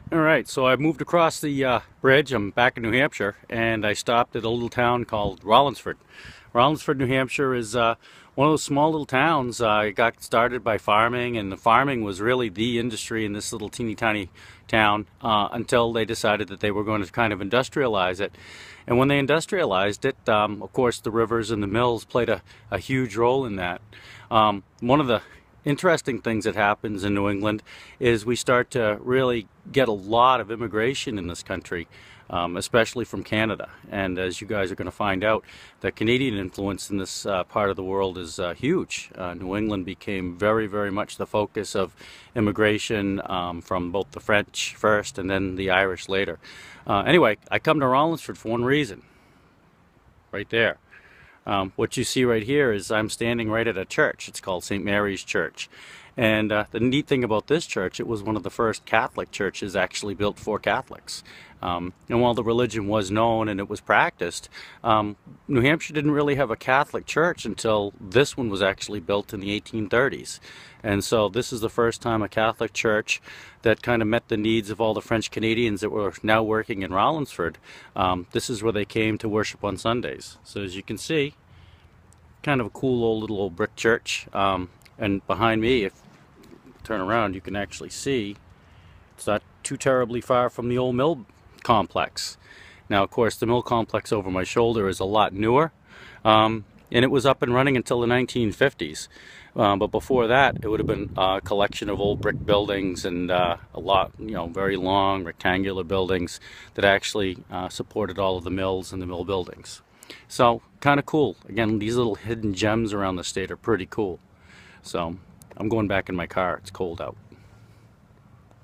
Alright, so I moved across the bridge. I'm back in New Hampshire, and I stopped at a little town called Rollinsford. Rollinsford, New Hampshire is one of those small little towns. It got started by farming, and the farming was really the industry in this little teeny tiny town until they decided that they were going to kind of industrialize it. And when they industrialized it, of course, the rivers and the mills played a huge role in that. One of the interesting things that happens in New England is we start to really get a lot of immigration in this country, especially from Canada. And as you guys are going to find out, the Canadian influence in this part of the world is huge. New England became very, very much the focus of immigration from both the French first and then the Irish later. Anyway, I come to Rollinsford for one reason, right there. What you see right here is I'm standing right at a church. It's called St. Mary's Church. And the neat thing about this church, it was one of the first Catholic churches actually built for Catholics. And while the religion was known and it was practiced, New Hampshire didn't really have a Catholic church until this one was actually built in the 1830s. And so this is the first time a Catholic church that kind of met the needs of all the French Canadians that were now working in Rollinsford. This is where they came to worship on Sundays. So as you can see, kind of a cool little brick church. And behind me, if you turn around, you can actually see it's not too terribly far from the old mill complex. Now, of course, the mill complex over my shoulder is a lot newer, and it was up and running until the 1950s. But before that, it would have been a collection of old brick buildings and a lot, very long rectangular buildings that actually supported all of the mills and the mill buildings. So, kind of cool. Again, these little hidden gems around the state are pretty cool. So, I'm going back in my car. It's cold out.